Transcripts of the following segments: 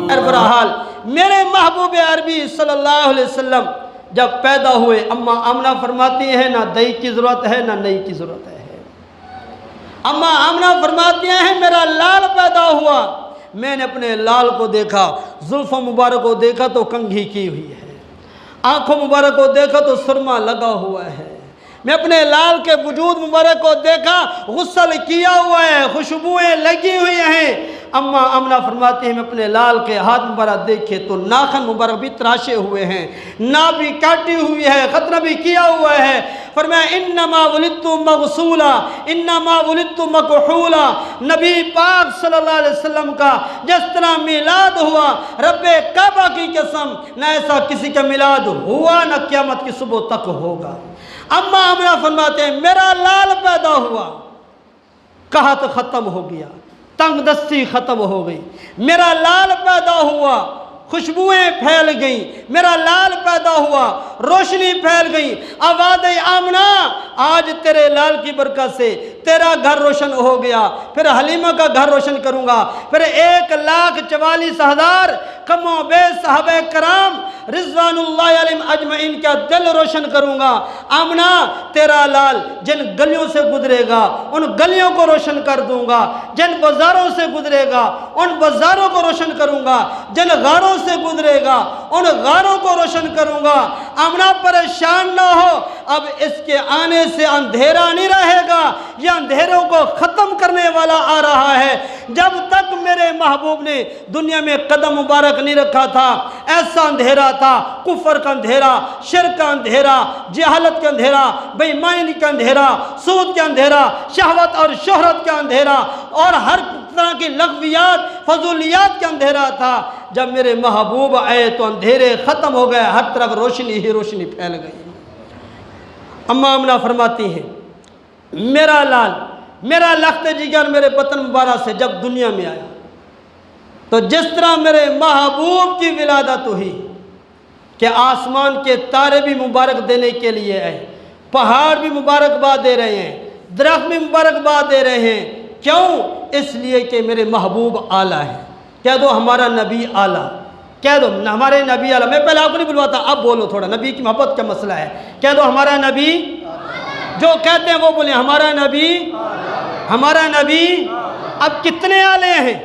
بہرحال میرے محبوب عربی صلی اللہ علیہ وسلم جب پیدا ہوئے، اماں آمنہ فرماتی ہیں نہ دہی کی ضرورت ہے نہ نئی کی ضرورت ہے۔ اماں آمنہ فرماتی ہیں میرا لال پیدا ہوا، میں نے اپنے لال کو دیکھا، زلف مبارک کو دیکھا تو کنگھی کی ہوئی ہے، آنکھوں مبارک کو دیکھا تو سرما لگا ہوا ہے، میں اپنے لال کے وجود مبارک کو دیکھا، غسل کیا ہوا ہے، خوشبوئیں لگی ہوئی ہیں۔ اماں آمنہ فرماتی ہیں میں اپنے لال کے ہاتھ مبارک دیکھے تو ناخن مبارک بھی تراشے ہوئے ہیں، ناک بھی کاٹی ہوئی ہے، ختنہ بھی کیا ہوا ہے۔ فرمایا انما ولدت مغسولا انما ولدت مکحولا، نبی پاک صلی اللہ علیہ وسلم کا جس طرح میلاد ہوا، رب کعبہ کی قسم نہ ایسا کسی کا میلاد ہوا نہ قیامت کی صبح تک ہوگا۔ اماں آمنہ فرماتے ہیں میرا لال پیدا ہوا، کہا تو ختم ہو گیا، تنگ دستی ختم ہو گئی، میرا لال پیدا ہوا، خوشبوئیں پھیل گئیں، میرا لال پیدا ہوا، روشنی پھیل گئی۔ آواز آمنہ آج تیرے لال کی برکت سے تیرا گھر روشن ہو گیا، پھر حلیمہ کا گھر روشن کروں گا، پھر 1,44,000 کم و بیش صحابہ کرام رضوان اللہ علیہم اجمعین کا دل روشن کروں گا۔ آمنہ تیرا لال جن گلیوں سے گزرے گا ان گلیوں کو روشن کر دوں گا، جن بازاروں سے گزرے گا ان بازاروں کو روشن کروں گا، جن غاروں سے گزرے گا ان غاروں کو روشن کروں گا۔ آمنہ پریشان نہ ہو، اب اس کے آنے سے اندھیرا نہیں رہے گا، یہ اندھیروں کو ختم کرنے والا آ رہا ہے۔ جب تک میرے محبوب نے دنیا میں قدم مبارک نہیں رکھا تھا، ایسا اندھیرا تھا، کفر کا اندھیرا، شرک کا اندھیرا، جہالت کا اندھیرا، بے ایمانی کا اندھیرا، سود کا اندھیرا، شہوت اور شہرت کا اندھیرا اور ہر طرح کی لغویات فضولیات کا اندھیرا تھا۔ جب میرے محبوب آئے تو اندھیرے ختم ہو گئے، ہر طرف روشنی ہی روشنی پھیل گئی۔ اماں آمنہ فرماتی ہیں میرا لال، میرا لخت جگر میرے بطن مبارک سے جب دنیا میں آیا تو جس طرح میرے محبوب کی ولادت ہوئی کہ آسمان کے تارے بھی مبارک دینے کے لیے آئے، پہاڑ بھی مبارکباد دے رہے ہیں، درخت بھی مبارکباد دے رہے ہیں۔ کیوں؟ اس لیے کہ میرے محبوب اعلیٰ ہے۔ کہہ دو ہمارا نبی اعلیٰ، کہہ دو ہمارے نبی اعلیٰ۔ میں پہلے آپ کو نہیں بلواتا، اب بولو تھوڑا، نبی کی محبت کا مسئلہ ہے۔ کہہ دو ہمارا نبی، جو کہتے ہیں وہ بولیں ہمارا نبی، ہمارا نبی۔ اب کتنے اعلیٰ ہیں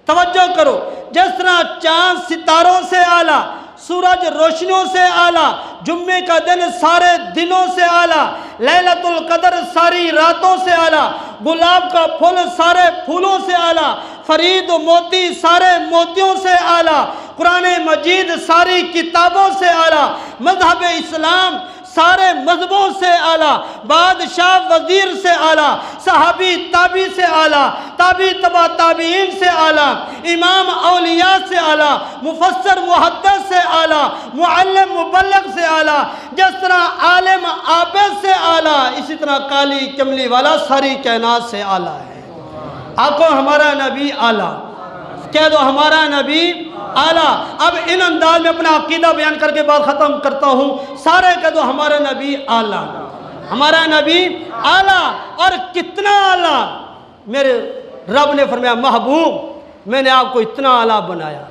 توجہ کرو، جس طرح چاند ستاروں سے اعلیٰ، سورج روشنیوں سے اعلیٰ، جمعے کا دن سارے دنوں سے اعلیٰ، لیلۃ القدر ساری راتوں سے اعلیٰ، گلاب کا پھول سارے پھولوں سے اعلیٰ، فرید و موتی سارے موتیوں سے اعلیٰ، قرآن مجید ساری کتابوں سے اعلیٰ، مذہب اسلام سارے مذہبوں سے اعلیٰ، بادشاہ وزیر سے اعلیٰ، صحابی تابعی سے اعلیٰ، تابعی تبع تابعین سے اعلیٰ، امام اولیاء سے اعلیٰ، مفسر محدث سے اعلیٰ، معلم مبلغ سے اعلیٰ، جس طرح عالم عابد سے اعلیٰ، اسی طرح کالی کملی والا ساری کائنات سے اعلیٰ ہے۔ آقا ہمارا نبی اعلیٰ، کہہ دو ہمارا نبی اعلیٰ۔ اب ان انداز میں اپنا عقیدہ بیان کر کے بات ختم کرتا ہوں، سارے کہہ دو ہمارا نبی اعلیٰ، ہمارا نبی اعلیٰ۔ اور کتنا اعلیٰ؟ میرے رب نے فرمایا محبوب میں نے آپ کو اتنا اعلیٰ بنایا،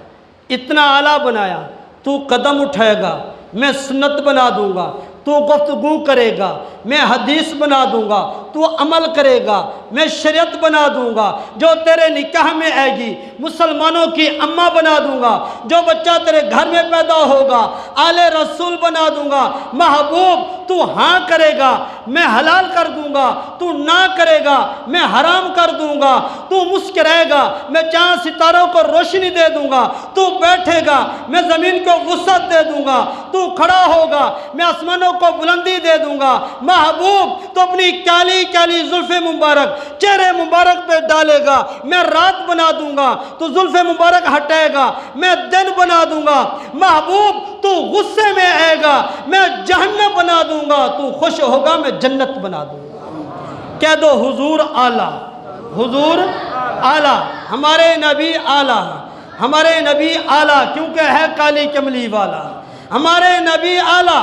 اتنا اعلیٰ بنایا، تو قدم اٹھائے گا میں سنت بنا دوں گا، تو گفتگو کرے گا میں حدیث بنا دوں گا، تو عمل کرے گا میں شریعت بنا دوں گا، جو تیرے نکاح میں آئے گی مسلمانوں کی اماں بنا دوں گا، جو بچہ تیرے گھر میں پیدا ہوگا آل رسول بنا دوں گا۔ محبوب تو ہاں کرے گا میں حلال کر دوں گا، تو نہ کرے گا میں حرام کر دوں گا، تو مسکرائے گا میں چاند ستاروں کو روشنی دے دوں گا، تو بیٹھے گا میں زمین کو وسعت دے دوں گا، تو کھڑا ہوگا میں آسمانوں کو بلندی دے دوں گا۔ محبوب تو اپنی کالی کالی زلف مبارک چہرے مبارک پہ ڈالے گا میں رات بنا دوں گا، تو زلف مبارک ہٹائے گا میں دن بنا دوں گا۔ محبوب تو غصے میں آئے گا میں جہنم بنا دوں گا، تو خوش ہوگا میں جنت بنا دوں گا۔ کہہ دو حضور اعلیٰ، حضور اعلیٰ، ہمارے نبی اعلیٰ، ہمارے نبی اعلیٰ، کیونکہ ہے کالی کملی والا، ہمارے نبی اعلیٰ۔